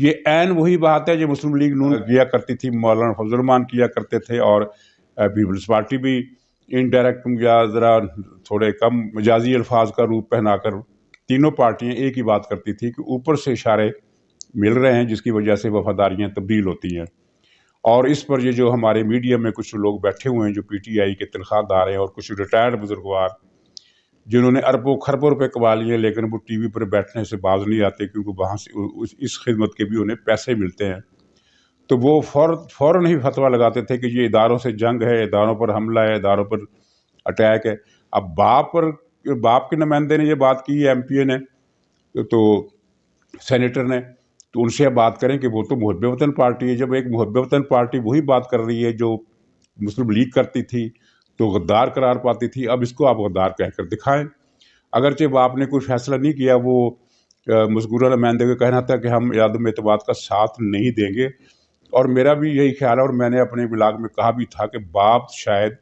یہ عین وہی بات ہے جو مسلم لیگ نون کیا کرتی تھی، مولانا فضل الرحمان کیا کرتے تھے، اور پیپلز پارٹی بھی انڈائریکٹ یا ذرا تھوڑے کم مجازی الفاظ کا روپ پہنا کر تینوں پارٹیاں ایک ہی بات کرتی تھی کہ اوپر سے اشارے مل رہے ہیں جس کی وجہ سے وفاداریاں تبدیل ہوتی ہیں۔ اور اس پر یہ جو ہمارے میڈیا میں کچھ لوگ بیٹھے ہوئے ہیں جو پی ٹی آئی کے تنخواہ دار ہیں، اور کچھ ریٹائرڈ بزرگوار جنہوں نے اربوں خربوں روپے کما لیے، لیکن وہ ٹی وی پر بیٹھنے سے باز نہیں آتے کیونکہ وہاں سے اس خدمت کے بھی انہیں پیسے ملتے ہیں، تو وہ فوراً ہی فتویٰ لگاتے تھے کہ یہ اداروں سے جنگ ہے، اداروں پر حملہ ہے، اداروں پر اٹیک ہے۔ اب باپ کے نمائندے نے یہ بات کی ہے، ایم پی اے نے، تو سینیٹر نے، تو ان سے آپ بات کریں کہ وہ تو محب وطن پارٹی ہے۔ جب ایک محب وطن پارٹی وہی بات کر رہی ہے جو مسلم لیگ کرتی تھی تو غدار قرار پاتی تھی، اب اس کو آپ غدار کہہ کر دکھائیں۔ اگرچہ آپ نے کوئی فیصلہ نہیں کیا، وہ مذکورہ نمائندے کا کہنا تھا کہ ہم عدم اعتماد کا ساتھ نہیں دیں گے، اور میرا بھی یہی خیال ہے، اور میں نے اپنے بلاگ میں کہا بھی تھا کہ باپ شاید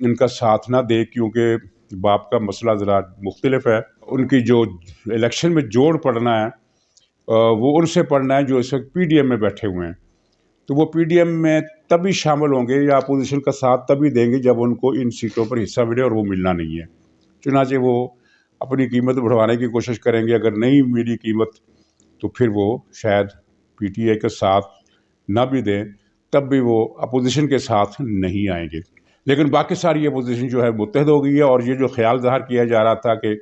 ان کا ساتھ نہ دے، کیونکہ باپ کا مسئلہ ذرا مختلف ہے۔ ان کی جو الیکشن میں جوڑ پڑنا ہے وہ ان سے پڑھنا ہے جو اس وقت پی ڈی ایم میں بیٹھے ہوئے ہیں، تو وہ پی ڈی ایم میں تبھی شامل ہوں گے یا اپوزیشن کا ساتھ تبھی دیں گے جب ان کو ان سیٹوں پر حصہ ملے، اور وہ ملنا نہیں ہے۔ چنانچہ وہ اپنی قیمت بڑھوانے کی کوشش کریں گے، اگر نہیں ملی قیمت تو پھر وہ شاید پی ٹی آئی کا ساتھ نہ بھی دیں، تب بھی وہ اپوزیشن کے ساتھ نہیں آئیں گے۔ لیکن باقی ساری اپوزیشن جو ہے متحد ہو گئی ہے، اور یہ جو خیال ظاہر کیا جا رہا تھا کہ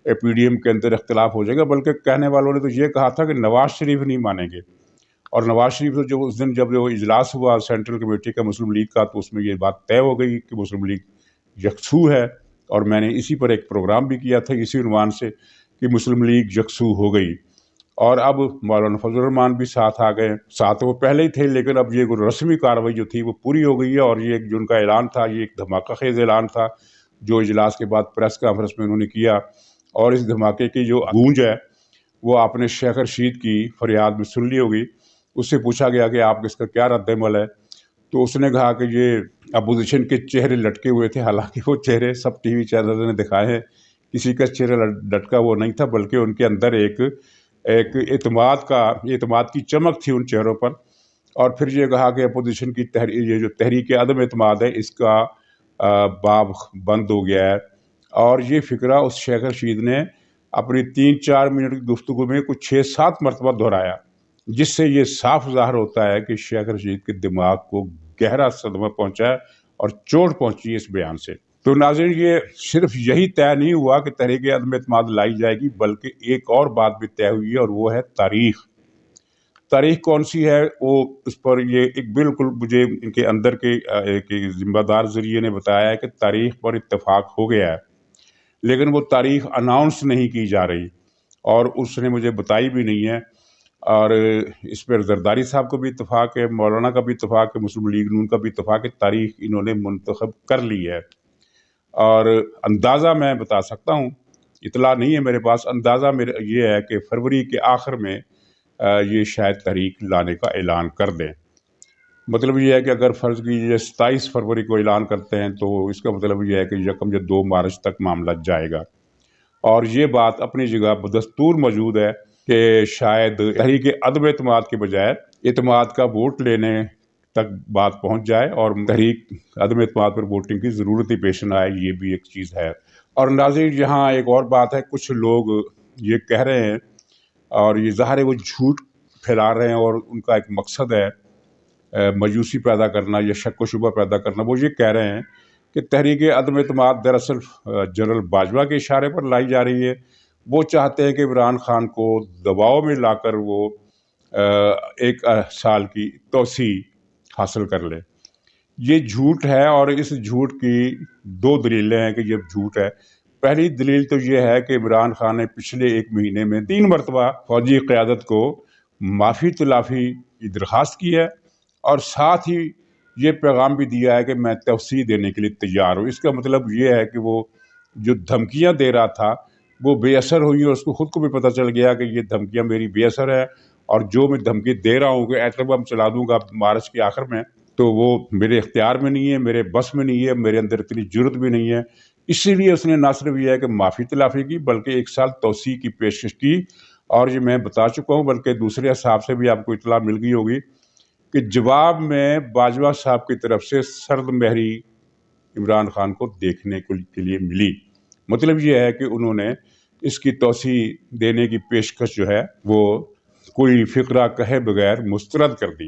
پی ڈی ایم کے اندر اختلاف ہو جائے گا، بلکہ کہنے والوں نے تو یہ کہا تھا کہ نواز شریف نہیں مانیں گے، اور نواز شریف تو جو اس دن جب وہ اجلاس ہوا سینٹرل کمیٹی کا مسلم لیگ کا، تو اس میں یہ بات طے ہو گئی کہ مسلم لیگ یکسو ہے، اور میں نے اسی پر ایک پروگرام بھی کیا تھا اسی عنوان سے کہ مسلم لیگ یکسو ہو گئی، اور اب مولانا فضل الرحمان بھی ساتھ آ گئے، ساتھ وہ پہلے ہی تھے، لیکن اب یہ رسمی کارروائی جو تھی وہ پوری ہو گئی ہے، اور یہ جو ان کا اعلان تھا یہ ایک دھماکہ خیز اعلان تھا جو اجلاس کے بعد پریس کانفرنس میں انہوں نے کیا، اور اس دھماکے کی جو گونج ہے وہ آپ نے شیخ رشید کی فریاد میں سن لی ہوگی۔ اس سے پوچھا گیا کہ آپ اس کا کیا رد عمل ہے، تو اس نے کہا کہ یہ اپوزیشن کے چہرے لٹکے ہوئے تھے، حالانکہ وہ چہرے سب ٹی وی چینلز نے دکھائے ہیں، کسی کا چہرہ لٹکا وہ نہیں تھا، بلکہ ان کے اندر ایک اعتماد کی چمک تھی ان چہروں پر۔ اور پھر یہ کہا کہ اپوزیشن کی یہ جو تحریک عدم اعتماد ہے اس کا باب بند ہو گیا ہے، اور یہ فکرہ اس شیخ رشید نے اپنی 3-4 منٹ کی گفتگو میں کچھ 6-7 مرتبہ دہرایا، جس سے یہ صاف ظاہر ہوتا ہے کہ شیخ رشید کے دماغ کو گہرا صدمہ پہنچا ہے اور چوٹ پہنچی ہے اس بیان سے۔ تو ناظرین، یہ صرف یہی طے نہیں ہوا کہ تحریک عدم اعتماد لائی جائے گی، بلکہ ایک اور بات بھی طے ہوئی ہے، اور وہ ہے تاریخ۔ تاریخ کون سی ہے، وہ اس پر یہ ایک بالکل مجھے ان کے اندر کے ایک ذمہ دار ذریعے نے بتایا ہے کہ تاریخ پر اتفاق ہو گیا ہے، لیکن وہ تاریخ اناؤنس نہیں کی جا رہی، اور اس نے مجھے بتائی بھی نہیں ہے، اور اس پر زرداری صاحب کو بھی اتفاق ہے، مولانا کا بھی اتفاق ہے، مسلم لیگ نون کا بھی اتفاق ہے، تاریخ انہوں نے منتخب کر لی ہے۔ اور اندازہ میں بتا سکتا ہوں، اطلاع نہیں ہے میرے پاس، اندازہ میرا یہ ہے کہ فروری کے آخر میں یہ شاید تحریک لانے کا اعلان کر دیں۔ مطلب یہ ہے کہ اگر فرض کیجیے 27 فروری کو اعلان کرتے ہیں تو اس کا مطلب یہ ہے کہ 1 یا 2 مارچ تک معاملہ جائے گا، اور یہ بات اپنی جگہ بدستور موجود ہے کہ شاید تحریک عدم اعتماد کے بجائے اعتماد کا ووٹ لینے تک بات پہنچ جائے، اور تحریک عدم اعتماد پر ووٹنگ کی ضرورت ہی پیش نہ آئے، یہ بھی ایک چیز ہے۔ اور ناظرین، یہاں ایک اور بات ہے، کچھ لوگ یہ کہہ رہے ہیں، اور یہ ظاہر ہے وہ جھوٹ پھیلا رہے ہیں، اور ان کا ایک مقصد ہے مایوسی پیدا کرنا یا شک و شبہ پیدا کرنا۔ وہ یہ کہہ رہے ہیں کہ تحریک عدم اعتماد دراصل جنرل باجوہ کے اشارے پر لائی جا رہی ہے، وہ چاہتے ہیں کہ عمران خان کو دباؤ میں لا کر وہ 1 سال کی توسیع حاصل کر لے۔ یہ جھوٹ ہے، اور اس جھوٹ کی 2 دلیلیں ہیں کہ یہ جھوٹ ہے۔ پہلی دلیل تو یہ ہے کہ عمران خان نے پچھلے 1 مہینے میں 3 مرتبہ فوجی قیادت کو معافی تلافی کی درخواست کی ہے، اور ساتھ ہی یہ پیغام بھی دیا ہے کہ میں توسیع دینے کے لیے تیار ہوں۔ اس کا مطلب یہ ہے کہ وہ جو دھمکیاں دے رہا تھا وہ بے اثر ہوئی، اور اس کو خود کو بھی پتہ چل گیا کہ یہ دھمکیاں میری بے اثر ہے، اور جو میں دھمکی دے رہا ہوں کہ ایٹم بم چلا دوں گا مارچ کے آخر میں، تو وہ میرے اختیار میں نہیں ہے، میرے بس میں نہیں ہے، میرے اندر اتنی جرت بھی نہیں ہے۔ اسی لیے اس نے نہ صرف یہ ہے کہ معافی تلافی کی، بلکہ 1 سال توسیع کی پیشکش کی، اور یہ میں بتا چکا ہوں، بلکہ دوسرے اصحاب سے بھی آپ کو اطلاع مل گئی ہوگی کہ جواب میں باجوہ صاحب کی طرف سے سرد مہری عمران خان کو دیکھنے کے لیے ملی۔ مطلب یہ ہے کہ انہوں نے اس کی توسیع دینے کی پیشکش جو ہے وہ کوئی فقرہ کہے بغیر مسترد کر دی۔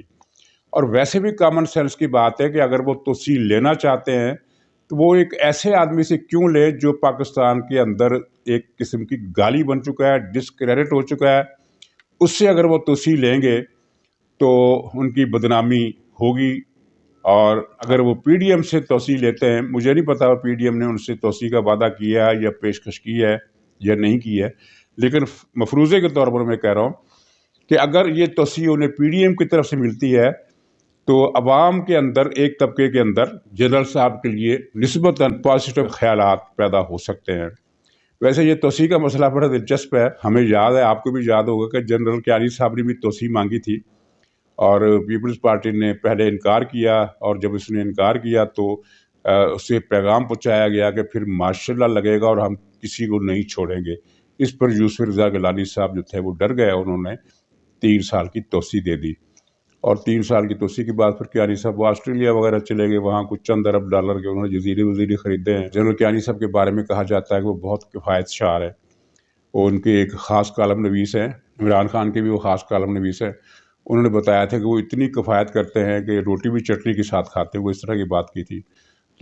اور ویسے بھی کامن سینس کی بات ہے کہ اگر وہ توسیع لینا چاہتے ہیں تو وہ ایک ایسے آدمی سے کیوں لے جو پاکستان کے اندر ایک قسم کی گالی بن چکا ہے، ڈسکریڈٹ ہو چکا ہے۔ اس سے اگر وہ توسیع لیں گے تو ان کی بدنامی ہوگی۔ اور اگر وہ پی ڈی ایم سے توسیع لیتے ہیں، مجھے نہیں پتا پی ڈی ایم نے ان سے توسیع کا وعدہ کیا ہے یا پیشکش کی ہے یا نہیں کی ہے، لیکن مفروضے کے طور پر میں کہہ رہا ہوں کہ اگر یہ توسیع انہیں پی ڈی ایم کی طرف سے ملتی ہے تو عوام کے اندر، ایک طبقے کے اندر جنرل صاحب کے لیے نسبتاً پازیٹیو خیالات پیدا ہو سکتے ہیں۔ ویسے یہ توسیع کا مسئلہ بڑا دلچسپ ہے۔ ہمیں یاد ہے، آپ کو بھی یاد ہوگا کہ جنرل کیانی صاحب نے بھی توسیع مانگی تھی اور پیپلز پارٹی نے پہلے انکار کیا، اور جب اس نے انکار کیا تو اسے پیغام پہنچایا گیا کہ پھر ماشاء اللہ لگے گا اور ہم کسی کو نہیں چھوڑیں گے۔ اس پر یوسف رضا گیلانی صاحب جو تھے وہ ڈر گئے، انہوں نے 3 سال کی توسیع دے دی، اور 3 سال کی توسیع کے بعد پھر کیانی صاحب وہ آسٹریلیا وغیرہ چلے گئے، وہاں کچھ چند ارب ڈالر کے انہوں نے جزیرے وزیرے خریدے ہیں۔ جنرل کیانی صاحب کے بارے میں کہا جاتا ہے کہ وہ بہت کفایت شعار ہے، وہ ان کے ایک خاص کالم نویس ہیں، عمران خان کے بھی وہ خاص کالم نویس ہیں۔ انہوں نے بتایا تھا کہ وہ اتنی کفایت کرتے ہیں کہ روٹی بھی چٹنی کے ساتھ کھاتے ہیں، وہ اس طرح کی بات کی تھی۔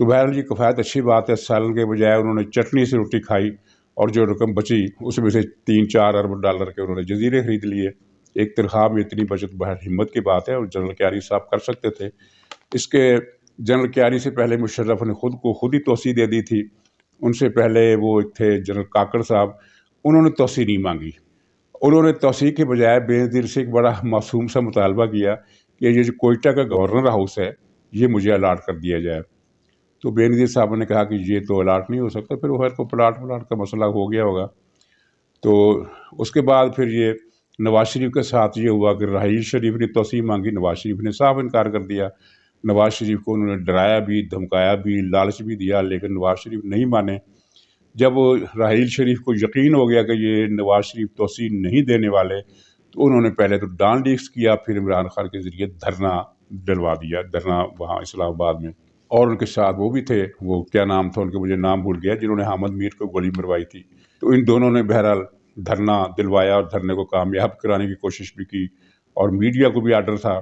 تو بہرحال یہ کفایت اچھی بات ہے، سالن کے بجائے انہوں نے چٹنی سے روٹی کھائی، اور جو رقم بچی اس میں سے 3-4 ارب ڈالر کے انہوں نے جزیرے خرید لیے۔ ایک تنخواہ میں اتنی بچت بہت ہمت کی بات ہے، اور جنرل کیانی صاحب کر سکتے تھے۔ اس کے جنرل کیانی سے پہلے مشرف نے خود ہی توسیع دے دی تھی۔ ان سے پہلے وہ ایک تھے جنرل کاکڑ صاحب، انہوں نے توسیع نہیں مانگی۔ انہوں نے توسیع کے بجائے بے نظیر سے ایک بڑا معصوم سا مطالبہ کیا کہ یہ جو کوئٹہ کا گورنر ہاؤس ہے یہ مجھے الاٹ کر دیا جائے۔ تو بے نظیر صاحب نے کہا کہ یہ تو الاٹ نہیں ہو سکتا، پھر وہ کو پلاٹ کا مسئلہ ہو گیا ہوگا۔ تو اس کے بعد پھر یہ نواز شریف کے ساتھ یہ ہوا کہ راحیل شریف نے توسیع مانگی، نواز شریف نے صاف انکار کر دیا۔ نواز شریف کو انہوں نے ڈرایا بھی، دھمکایا بھی، لالچ بھی دیا، لیکن نواز شریف نہیں مانے۔ جب راحیل شریف کو یقین ہو گیا کہ یہ نواز شریف توسیع نہیں دینے والے، تو انہوں نے پہلے تو ڈان لیکس کیا، پھر عمران خان کے ذریعے دھرنا ڈلوا دیا، دھرنا وہاں اسلام آباد میں۔ اور ان کے ساتھ وہ بھی تھے، وہ کیا نام تھا ان کے، مجھے نام بھول گیا، جنہوں نے حامد میر کو گولی مروائی تھی۔ تو ان دونوں نے بہرحال دھرنا دلوایا اور دھرنے کو کامیاب کرانے کی کوشش بھی کی، اور میڈیا کو بھی آرڈر تھا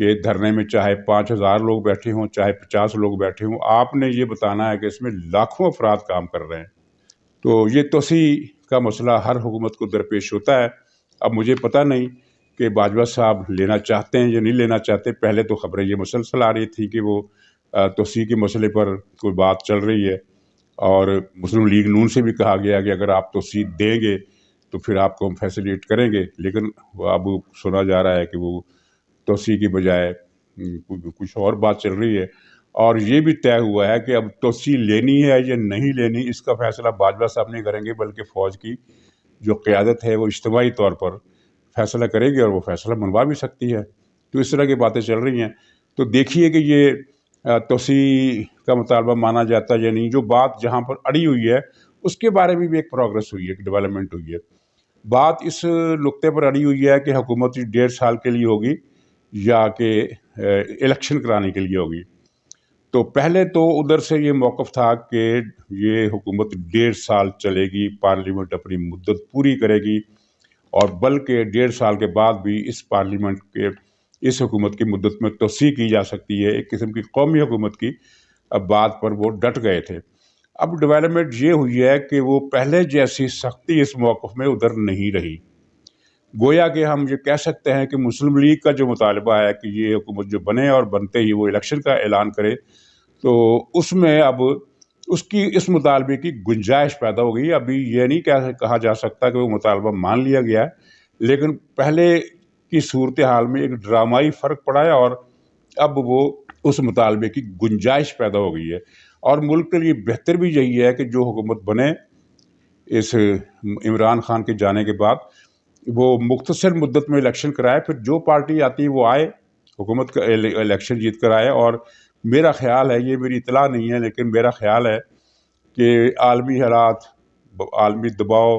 کہ دھرنے میں چاہے 5000 لوگ بیٹھے ہوں، چاہے 50 لوگ بیٹھے ہوں، آپ نے یہ بتانا ہے کہ اس میں لاکھوں افراد کام کر رہے ہیں۔ تو یہ توسیع کا مسئلہ ہر حکومت کو درپیش ہوتا ہے۔ اب مجھے پتہ نہیں کہ باجوہ صاحب لینا چاہتے ہیں یا نہیں لینا چاہتے۔ پہلے تو خبریں یہ مسلسل آ رہی تھی کہ وہ توسیع کے مسئلے پر کوئی بات چل رہی ہے، اور مسلم لیگ نون سے بھی کہا گیا کہ اگر آپ توسیع دیں گے تو پھر آپ کو ہم فیسیلیٹ کریں گے، لیکن اب سنا جا رہا ہے کہ وہ توسیع کی بجائے کچھ اور بات چل رہی ہے۔ اور یہ بھی طے ہوا ہے کہ اب توسیع لینی ہے یا نہیں لینی، اس کا فیصلہ باجوہ صاحب نہیں کریں گے، بلکہ فوج کی جو قیادت ہے وہ اجتماعی طور پر فیصلہ کرے گی، اور وہ فیصلہ منوا بھی سکتی ہے۔ تو اس طرح کی باتیں چل رہی ہیں۔ تو دیکھیے کہ یہ توسیع کا مطالبہ مانا جاتا ہے یا نہیں۔ جو بات جہاں پر اڑی ہوئی ہے اس کے بارے میں بھی ایک پروگرس ہوئی ہے، ایک ڈیولپمنٹ ہوئی ہے۔ بات اس نقطے پر اڑی ہوئی ہے کہ حکومت 1.5 سال کے لیے ہوگی یا کہ الیکشن کرانے کے لیے ہوگی۔ تو پہلے تو ادھر سے یہ موقف تھا کہ یہ حکومت 1.5 سال چلے گی، پارلیمنٹ اپنی مدت پوری کرے گی، اور بلکہ 1.5 سال کے بعد بھی اس پارلیمنٹ کے اس حکومت کی مدت میں توسیع کی جا سکتی ہے۔ ایک قسم کی قومی حکومت کی بات پر وہ ڈٹ گئے تھے۔ اب ڈیولپمنٹ یہ ہوئی ہے کہ وہ پہلے جیسی سختی اس موقف میں ادھر نہیں رہی۔ گویا کہ ہم یہ کہہ سکتے ہیں کہ مسلم لیگ کا جو مطالبہ ہے کہ یہ حکومت جو بنے اور بنتے ہی وہ الیکشن کا اعلان کرے، تو اس میں اب اس کی اس مطالبے کی گنجائش پیدا ہو گئی۔ ابھی یہ نہیں کہا جا سکتا کہ وہ مطالبہ مان لیا گیا ہے، لیکن پہلے کی صورتحال میں ایک ڈرامائی فرق پڑا ہے، اور اب وہ اس مطالبے کی گنجائش پیدا ہو گئی ہے۔ اور ملک کے لیے بہتر بھی یہی ہے کہ جو حکومت بنے اس عمران خان کے جانے کے بعد وہ مختصر مدت میں الیکشن کرائے، پھر جو پارٹی آتی ہے وہ آئے، حکومت کا الیکشن جیت کر آئے۔ اور میرا خیال ہے، یہ میری اطلاع نہیں ہے لیکن میرا خیال ہے کہ عالمی حالات، عالمی دباؤ